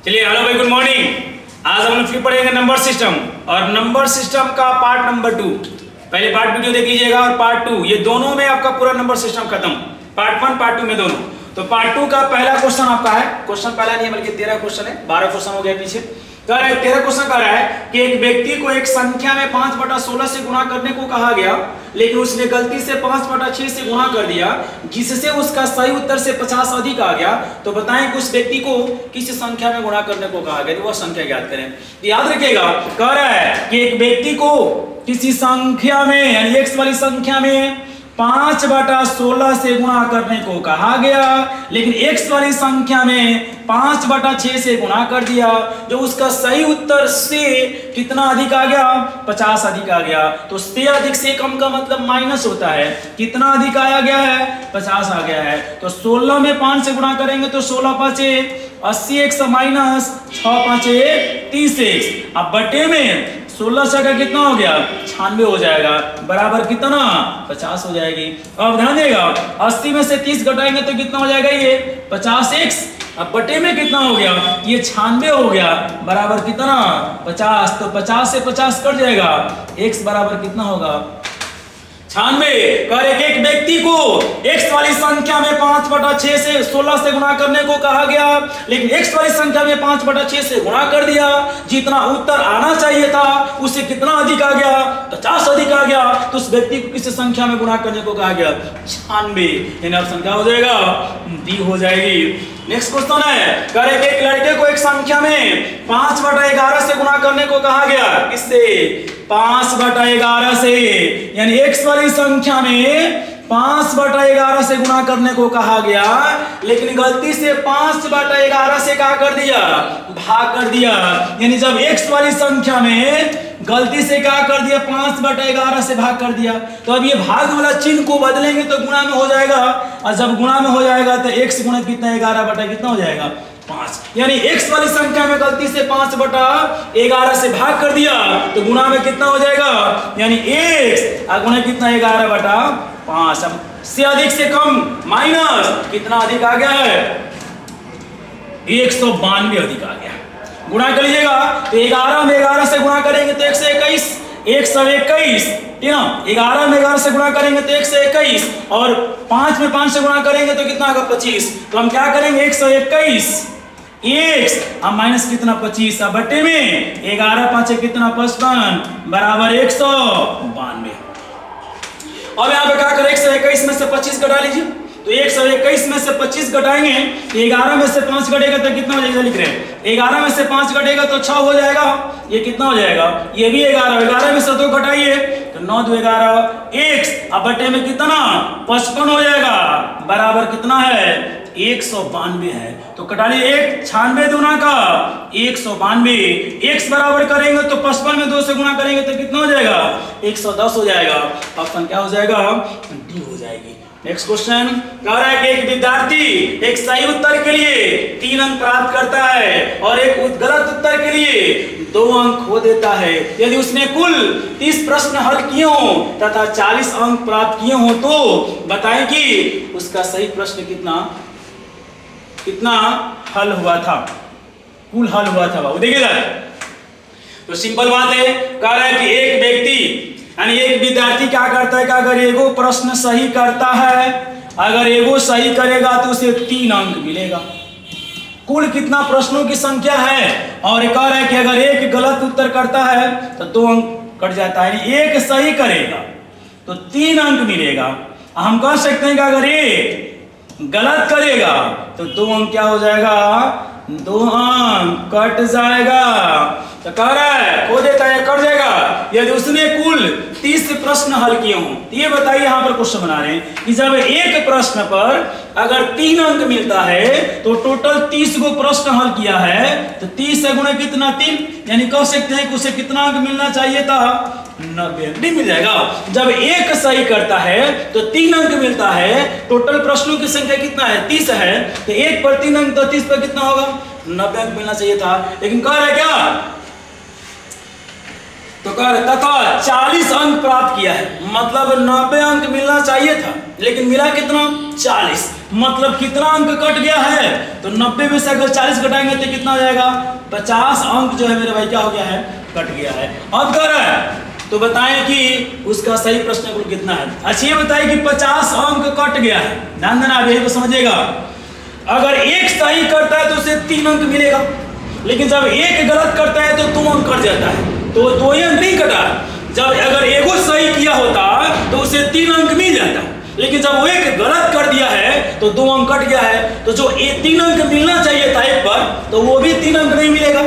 चलिए हेलो भाई, good morning. आज हम लोग फिर पढ़ेंगे नंबर सिस्टम और नंबर सिस्टम का पार्ट नंबर 2। पहले पार्ट वीडियो देख लीजिएगा और पार्ट 2, ये दोनों में आपका पूरा नंबर सिस्टम खत्म। पार्ट 1 पार्ट 2 में दोनों। तो पार्ट 2 का पहला क्वेश्चन आपका है, क्वेश्चन पहला नहीं है बल्कि 13 क्वेश्चन है, 12 क्वेश्चन हो गया पीछे। कह रहा है 13 क्वेश्चन कह रहा है कि एक व्यक्ति को एक संख्या में 5/16 से गुणा करने को कहा गया, लेकिन उसने गलती से 5/6 से गुणा कर दिया, जिससे उसका सही उत्तर से 50 अधिक आ गया। तो बताएं कि उस व्यक्ति को किस संख्या में गुणा करने को कहा गया, तो वह संख्या ज्ञात करें। याद रखिएगा, कह रहा है कि एक व्यक्ति को किसी संख्या में यानी x वाली संख्या में 5/16 से गुणा करने को कहा गया, लेकिन x वाली संख्या में 5/6 से गुणा कर दिया, जो उसका सही उत्तर से कितना अधिक आ गया, 50 अधिक आ गया। तो से अधिक से कम का मतलब माइनस होता है, कितना अधिक आया गया है, 50 आ गया है। तो 16 में 5 से गुणा करेंगे तो 16×5 80x माइनस 6×5 30x। अब बटे में 16 से का कितना हो गया, 96 हो जाएगा, बराबर कितना 50 हो जाएगी। अब ध्यान देगा, 80 में से 30 घटाएंगे तो कितना हो जाएगा, ये 50x। अब बटे में कितना हो गया, ये 96 हो गया, बराबर कितना 50। तो 50 से 50 कट जाएगा, x बराबर कितना होगा 96। कर एक व्यक्ति को x वाली संख्या में 5/6 से 16 से गुणा करने को कहा गया, लेकिन x वाली संख्या में 5/6 से गुणा कर दिया, जितना उत्तर आना चाहिए था उससे कितना अधिक आ गया, 50 अधिक आ गया। तो उस व्यक्ति को किस संख्या में गुणा करने को कहा गया, 96। यानी ऑप्शन क्या हो जाएगा, डी हो जाएगी। नेक्स्ट क्वेश्चन है, कह रहे एक लड़के को एक संख्या में 5/11 से गुणा करने को कहा गया, किससे, 5/11 से। यानी x वाली संख्या में 5/11 से गुणा करने को कहा गया, लेकिन गलती से 5/11 से क्या कर दिया, भाग कर दिया। यानी जब x वाली संख्या में गलती से क्या कर दिया, 5/11 से भाग कर दिया, तो अब ये भाग वाला चिन्ह को बदलेंगे तो गुणा में हो जाएगा, और जब गुणा में हो जाएगा तो x गुणा कितना 11 कितना हो जाएगा 5। यानी x वाली संख्या में गलती से 5/11 से भाग कर दिया तो गुणा में कितना हो जाएगा, यानी x और गुणा कितना 11/5। अब से अधिक से कम माइनस कितना अधिक आ गया है, 192 अधिक आ गया। गुणा कर लीजिएगा तो 11 में 11 से गुणा करेंगे तो 121, 121, ठीक ना। 11 में 11 से गुणा करेंगे तो 121, और 5 में 5 से गुणा करेंगे तो कितना होगा 25। तो हम क्या करेंगे, 121 x अब माइनस कितना 25, अब बटे में 11×5 कितना 55, बराबर 192। अब यहाँ पे क्या करें, 121 में से 25 घटा लीजिए, तो 121 में से 25 घटाएंगे, 11 में से 5 घटेगा तो कितना हो जाएगा, लिख रहे हैं 11 में से 5 घटेगा तो 6 हो जाएगा, ये कितना हो जाएगा, ये भी 11 में से 2 घटाइए तो 9 2 11 x, अब बटे में कितना 55 हो जाएगा, बराबर कितना है 192 है। तो कटा लिए 96 दूना का 192, x बराबर करेंगे तो 55 में 2 से गुणा करेंगे तो कितना हो जाएगा 110 हो जाएगा। ऑप्शन क्या हो जाएगा, डी हो जाएगी। नेक्स्ट क्वेश्चन कह रहा है कि एक विद्यार्थी एक सही उत्तर के लिए 3 अंक प्राप्त करता है और एक गलत उत्तर के लिए 2 अंक खो देता है। यदि उसने कुल 30 प्रश्न हल किए हो तथा 40 अंक प्राप्त किए हो तो बताएं कि उसका सही प्रश्न कितना हल हुआ था, कुल हल हुआ था। बाबू देखिए तो सिंपल बात है, कह रहा है कि एक व्यक्ति यानी एक विद्यार्थी क्या करता है कि अगर एगो प्रश्न सही करता है, अगर एगो सही करेगा तो उसे 3 अंक मिलेगा। कुल कितना प्रश्नों की संख्या है, और कह रहा है कि अगर एक गलत उत्तर करता है तो 2 अंक कट जाता है। एक सही करेगा तो 3 अंक मिलेगा। हम कह सकते हैं कि अगर एक गलत करेगा तो 2 अंक क्या हो जाएगा, 2 अंक कट जाएगा। तो कह रहा है खो देता है, कट जाएगा। यदि उसने कुल 30 प्रश्न हल किए हों, ये बताइए, यहाँ पर क्वेश्चन बना रहे हैं कि जब एक प्रश्न पर अगर 3 अंक मिलता है तो टोटल 30 गो प्रश्न हल किया है, तो 30 से गुणा कितना 3, यानी कह सकते हैं कि उसे कितना अंक मिलना चाहिए था, 90 अंक मिल जाएगा। जब एक सही करता है तो 3 अंक मिलता है, टोटल प्रश्नों की संख्या कितना है 30 है, तो 1 पर 3 अंक तो 30 पर कितना होगा 90 अंक मिलना चाहिए था। लेकिन कह रहा है क्या, तो कह रहे तथा 40 अंक प्राप्त किया है, मतलब 90 अंक मिलना चाहिए था, लेकिन मिला कितना 40, मतलब कितना अंक कट गया है? तो 90 में से अगर 40 घटाएंगे तो कितना हो जाएगा? 50 अंक जो है मेरे भाई क्या हो गया है? कट गया है। अब कह रहा है तो बताएं कि उसका सही प्रश्न कुल कितना है। अच्छा ये बताइए कि 50 अंक कट गया है, ध्यान देना यही तो समझिएगा। अगर एक सही करता है तो उसे 3 अंक मिलेगा, लेकिन जब एक गलत करता है तो 2 अंक कट जाता है, तो 2 अंक नहीं कटा। जब अगर एगो सही किया होता तो उसे 3 अंक मिल जाता, लेकिन जब वो एक गलत कर दिया है तो 2 अंक कट गया है। तो जो 3 अंक मिलना चाहिए था एक पर, तो वो भी 3 अंक नहीं मिलेगा,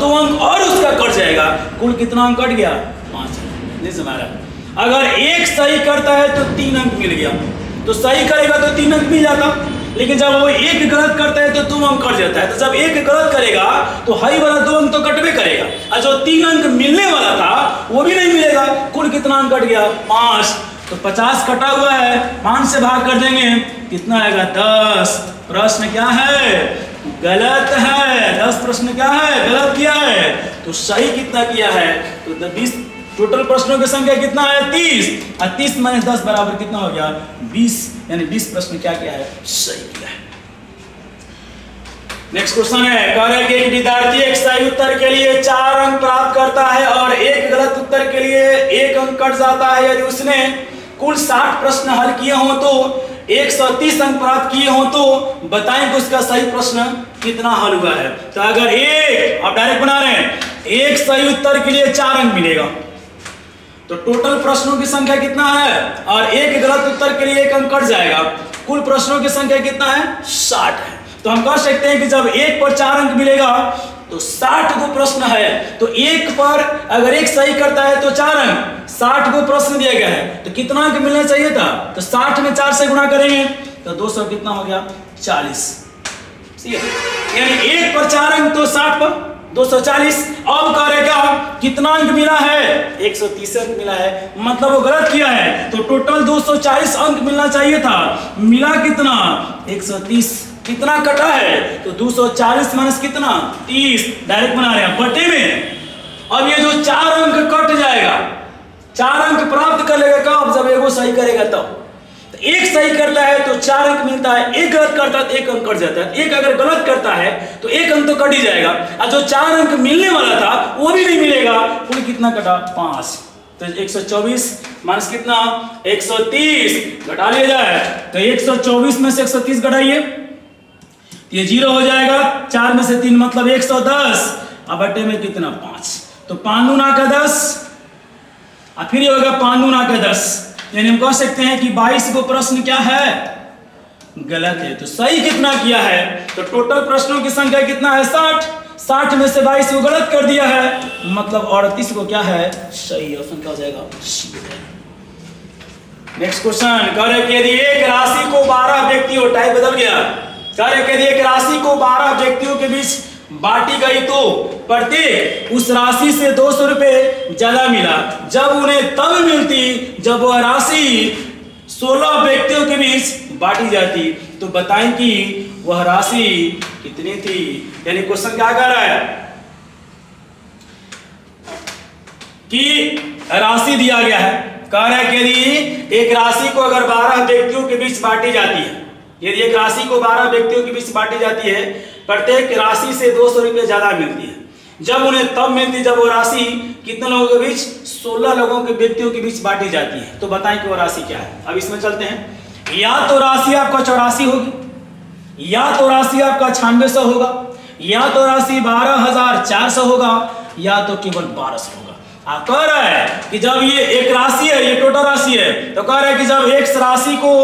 2 अंक और उसका कट जाएगा। कुल कितना अंक कट गया? 5 अंक। नहीं समझ रहा? अगर एक सही करता है तो 3 अंक मिल गया, तो सही करेगा तो 3 अंक मिल जाता, लेकिन जब वो एक गलत करता है तो 2 अंक कट जाता है। तो जब एक गलत करेगा तो हाई वाला 2 अंक तो कटवे करेगा, और जो 3 अंक मिलने वाला था वो भी नहीं मिलेगा। कुल कितना अंक कट गया? 5। तो 50 कटा हुआ है, 5 से भाग कर देंगे, कितना आएगा? 10। प्रश्न क्या है? गलत है। 10 प्रश्न क्या है? गलत किया है। तो सही कितना किया है? तो 20। टोटल प्रश्नों की संख्या कितना है? 30, और 30 माइनस 10 बराबर कितना हो गया? 20। यानी 20 प्रश्न क्या किया है? सही किया है। नेक्स्ट क्वेश्चन है, कह रहे हैं कि एक विद्यार्थी एक सही उत्तर के लिए 4 अंक प्राप्त करता है और एक गलत उत्तर के लिए 1 अंक कट जाता है। यदि उसने कुल 60 प्रश्न हल किए हों तो 130 अंक प्राप्त किए हों, तो बताएं कि उसका सही प्रश्न कितना हल हुआ है। तो अगर एक, आप डायरेक्ट बना रहे हैं, एक सही उत्तर के लिए 4 अंक मिलेगा, तो टोटल प्रश्नों की संख्या कितना है? और एक गलत उत्तर के लिए 1 अंक कट जाएगा। कुल प्रश्नों की संख्या कितना है? 60 है। तो हम कह सकते हैं कि जब एक पर 4 अंक मिलेगा तो 60 गो प्रश्न है, तो एक पर अगर एक सही करता है तो 4 अंक, 60 गो प्रश्न दिया गया है, तो कितना अंक मिलना चाहिए था? तो 60 में 4 से गुणा करेंगे तो 200 कितना हो गया? 40। यानी एक पर 4 अंक तो 60 पर 240। अब करेगा कितना अंक मिला है? 130 अंक मिला है, मतलब वो गलत किया है। तो टोटल 240 अंक मिलना चाहिए था, मिला कितना? 130। कितना कटा है? तो 240 माइनस कितना? 30। डायरेक्ट बना रहे हैं बटे में। अब ये जो 4 अंक कट जाएगा, 4 अंक प्राप्त कर लेगा कब? जब एगो सही करेगा तब। तो एक सही करता है तो 4 अंक मिलता है, एक गलत करता है तो 1 अंक कट जाता है। एक अगर गलत करता है तो 1 अंक तो कट ही जाएगा, और जो 4 अंक मिलने वाला था वो भी नहीं मिलेगा। कुल कितना कटा? 5। तो 124 माइनस कितना? 130 घटा लिया जाए, तो 124 में से 130 घटाइए, ये 0 हो जाएगा। 4 में से 3 मतलब 110, अब बटे में कितना? 5। तो 5 दूना का 10, और फिर ये होगा 5 दूना का 10। यानी हम कह सकते हैं कि 22 को प्रश्न क्या है? गलत है। तो सही कितना किया है? तो टोटल प्रश्नों की संख्या कितना है? 60। 60 में से 22 को गलत कर दिया है, मतलब 38 को क्या है? सही। ऑप्शन क्या हो जाएगा? नेक्स्ट क्वेश्चन, कह रहे कि यदि एक राशि को 12 व्यक्तियों, टाइप बदल गया, कह रहे कि यदि एक राशि को 12 व्यक्तियों के बीच बांटी गई तो प्रत्येक उस राशि से 200 रुपए ज्यादा मिला। जब उन्हें तब मिलती जब वह राशि 16 व्यक्तियों के बीच बांटी जाती। तो बताएं कि वह राशि कितनी थी? यानी क्वेश्चन क्या कह रहा है कि राशि दिया गया है, कह रहा है कि यदि एक राशि को अगर 12 व्यक्तियों के बीच बांटी जाती है, यदि एक राशि को 12 व्यक्तियों के बीच बांटी जाती है, प्रत्येक राशि से 200 रुपये ज्यादा मिलती है। जब उन्हें तब मिलती जब वो राशि कितने लोगों के बीच? 16 लोगों के व्यक्तियों के बीच बांटी जाती है। तो बताएं कि वो राशि क्या है। अब इसमें चलते हैं। या तो राशि आपका 84 होगी, या तो राशि आपका 9600 होगा, या तो राशि 12400 होगा, या तो केवल 1200 होगा। आप कह रहा है कि जब ये एक राशि है, ये टोटल राशि है, तो कह रहा है कि जब एक राशि को,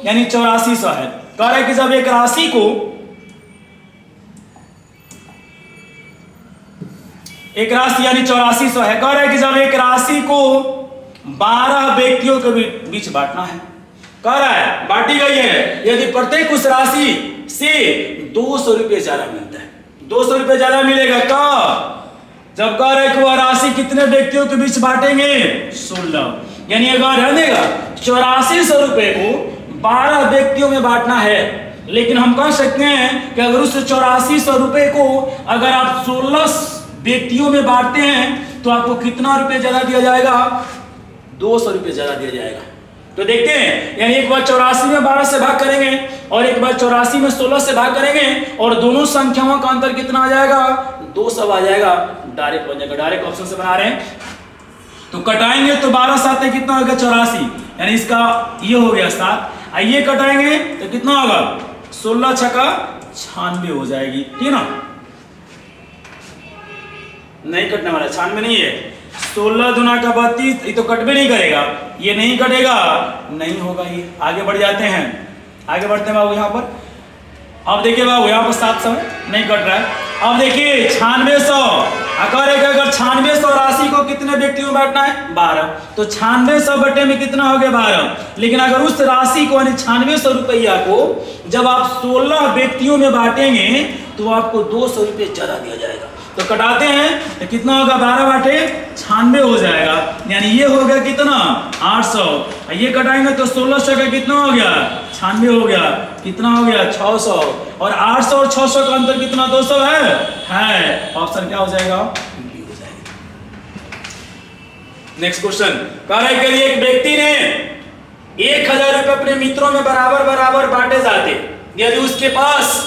यानी 8400 है, कह रहा है कि जब एक राशि को, एक राशि यानी 8400 है, कह रहा है कि जब एक राशि को 12 व्यक्तियों के बीच बांटना है, कह रहा है बांटी गई है, यदि प्रत्येक उस राशि से 200 रुपये ज्यादा मिलता है। 200 रुपये ज्यादा मिलेगा कब? जब कह रहे कि वह राशि कितने व्यक्तियों के बीच बांटेंगे? 16। यानी अगर रहनेगा 8400 रुपये को 12 व्यक्तियों में बांटना है, लेकिन हम कह सकते हैं कि अगर उस 8400 रुपये को अगर आप 16 व्यक्तियों में बांटते हैं तो आपको कितना रुपये ज्यादा दिया जाएगा? 200 रुपये ज्यादा दिया जाएगा। तो देखते हैं, यानी एक बार 84 में 12 से भाग करेंगे और एक बार 84 में 16 से भाग करेंगे और दोनों संख्याओं का अंतर कितना आ जाएगा, 2 सब आ जाएगा, डायरेक्ट बन जाएगा। डायरेक्ट ऑप्शन से बना रहे हैं तो कटाएंगे तो 12 सात कितना होगा 84, यानी इसका ये हो गया 7। ये कटाएंगे तो कितना होगा 16 छक्का 96 हो जाएगी, ठीक है ना। नहीं कटने वाला, 96 नहीं है, 16 दूना का 32, ये तो कट भी नहीं करेगा, ये नहीं कटेगा, नहीं होगा ये। आगे बढ़ जाते हैं, आगे बढ़ते हैं बाबू यहाँ पर। अब देखिए बाबू यहाँ पर 700 नहीं कट रहा है। अब देखिए 9600 अगर 9600 राशि को कितने व्यक्तियों में बांटना है 12, तो 9600 बटे में कितना हो गया 12। लेकिन अगर उस राशि को यानी 9600 रुपया को जब आप 16 व्यक्तियों में बांटेंगे तो आपको 200 रुपये ज्यादा दिया जाएगा। तो कटाते हैं तो कितना होगा 12 बाटे 96 हो जाएगा, यानी ये हो गया कितना 800। ये कटाएंगे तो 1600 का कितना हो गया 96 हो गया, कितना हो गया 600। और 800 और 600 का अंतर कितना 200 है। ऑप्शन क्या हो जाएगा, बी हो जाएगा। नेक्स्ट क्वेश्चन कह रहा है कि एक व्यक्ति ने 1000 रुपए अपने मित्रों में बराबर बराबर बांटे जाते, यदि उसके पास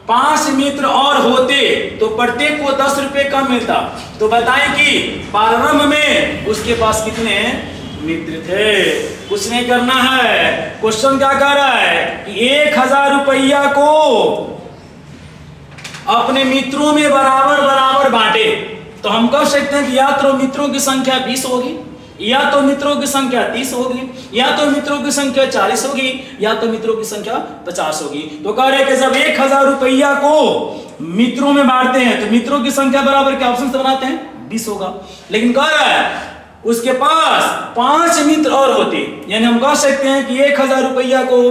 5 मित्र और होते तो प्रत्येक को 10 रुपए कम मिलता। तो बताएं कि प्रारंभ में उसके पास कितने मित्र थे। कुछ नहीं करना है, क्वेश्चन क्या कह रहा है कि 1000 रुपया को अपने मित्रों में बराबर बराबर बांटे। तो हम कह सकते हैं कि या तो मित्रों की संख्या 20 होगी, या तो मित्रों की संख्या 30 होगी, या तो मित्रों की संख्या 40 होगी, या तो मित्रों की संख्या 50 होगी। तो कह रहे हैं कि जब 1000 रुपया को मित्रों में बांटते हैं तो मित्रों की संख्या बराबर के ऑप्शन से बनाते हैं 20 होगा। लेकिन कह रहा है उसके पास 5 मित्र और होते, यानी हम कह सकते हैं कि 1000 रुपया को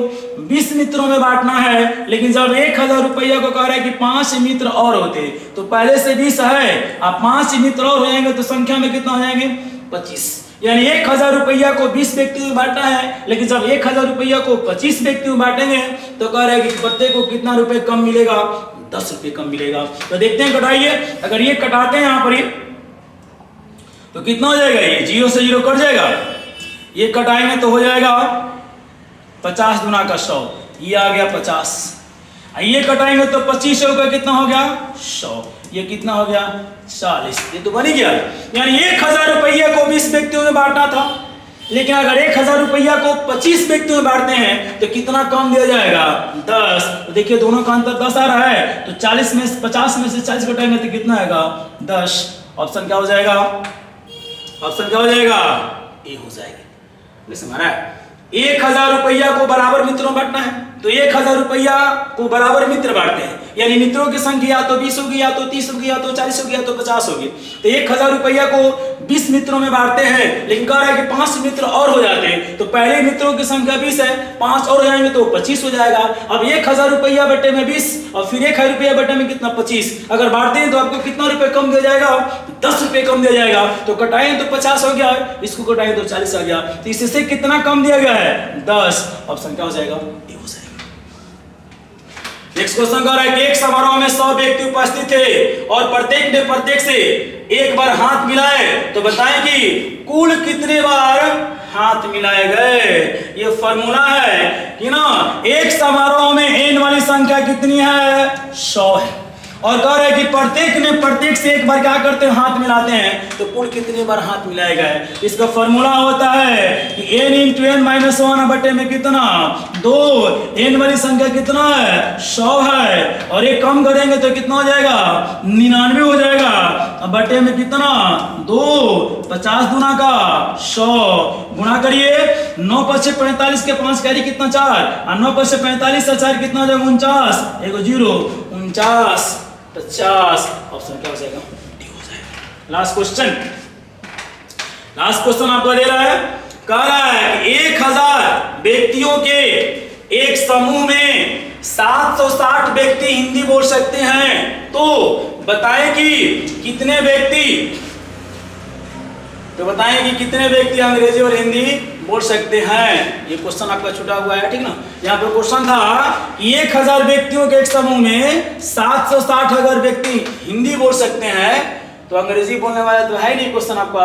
20 मित्रों में बांटना है। लेकिन जब 1000 रुपया को कह रहा है कि 5 मित्र और होते, तो पहले से 20 है, अब 5 मित्र और हो जाएंगे तो संख्या में कितना हो जाएंगे 25। यानी 1000 रुपया को 20 व्यक्तियों में बांटना है, लेकिन जब 1000 रुपया को 25 व्यक्तियों में बांटेंगे तो कह रहा है कि प्रत्येक को कितना रुपए कम मिलेगा, 10 रुपए कम मिलेगा। तो देखते हैं, कटाइए। अगर ये कटाते हैं यहाँ पर ये तो कितना हो जाएगा, ये 0 से 0 कट जाएगा। ये कटाएंगे तो हो जाएगा 50 दूना का 100, ये आ गया 50। ये कटाएंगे तो 25 का कितना हो गया 100, ये कितना हो गया 40। ये तो बन ही गया। यानी 1000 रुपया को 20 व्यक्तियों में बांटना था, लेकिन अगर 1000 रुपया को 25 व्यक्तियों में बांटते हैं तो कितना कम दिया जाएगा 10। तो देखिए दोनों का अंतर 10 आ रहा है, तो 40 में 50 में से 40 घटाएंगे तो कितना आएगा 10। ऑप्शन क्या हो जाएगा, ऑप्शन क्या हो जाएगा, ए हो जाएगा। जैसे हमारा 1000 रुपया को बराबर मित्रों में बांटना है, तो 1000 रुपया को बराबर मित्र बांटते हैं, यानी मित्रों की संख्या या तो 20 होगी, या तो 30 होगी, या तो 40 होगी, या तो 50 होगी। तो 1000 रुपया को 20 मित्रों में बांटते हैं, लेकिन कह रहा है कि 5 मित्र और हो जाते हैं। तो पहले मित्रों की संख्या 20 है, 5 और हो जाएंगे तो 25 हो जाएगा। अब 1000 रुपया बटे में 20 और फिर 1000 रुपया बटे में कितना 25। अगर बांटते हैं तो आपको कितना रुपए कम दिया जाएगा, 10 रुपए कम दिया जाएगा। तो कटाएं तो 50 हो गया, इसको कटाएं तो 40 आ गया, तो इससे कितना कम दिया गया है 10। ऑप्शन क्या हो जाएगा, ए हो जाएगा। नेक्स्ट क्वेश्चन कह रहा है कि एक समारोह में 100 व्यक्ति उपस्थित थे और प्रत्येक ने प्रत्येक से एक बार हाथ मिलाए, तो बताएं कि कुल कितने बार हाथ मिलाए गए। ये फॉर्मूला है कि ना, एक समारोह में n वाली संख्या कितनी है 100 है, और कह रहे हैं कि प्रत्येक ने प्रत्येक से एक बार क्या करते हैं हाथ मिलाते हैं, तो कुल कितनी बार हाथ मिलाए गए। इसका फॉर्मूला होता है कि n × n-1 बटे में कितना 2, n वाली संख्या कितना है 100 है, और ये कम करेंगे तो कितना हो जाएगा 99 हो जाएगा, बटे में कितना 2, 50 दूना का 100 गुणा करिए, 9 × 5 = 45 के 5 कैरी कितना 4, और 9 × 45 से 4 कितना हो जाएगा 49, एगो 0 49 50। ऑप्शन क्या हो जाएगा, डी हो जाएगा। लास्ट क्वेश्चन आपको दे रहा है, कह रहा है कि 1000 व्यक्तियों के एक समूह में 760 व्यक्ति हिंदी बोल सकते हैं, तो बताएं कि कितने व्यक्ति अंग्रेजी और हिंदी बोल सकते हैं। ये क्वेश्चन आपका छूटा हुआ है, ठीक ना। यहाँ पर क्वेश्चन था कि 1000 व्यक्तियों के एक समूह में 760 अगर व्यक्ति हिंदी बोल सकते हैं, तो अंग्रेजी बोलने वाला तो है नहीं क्वेश्चन आपका।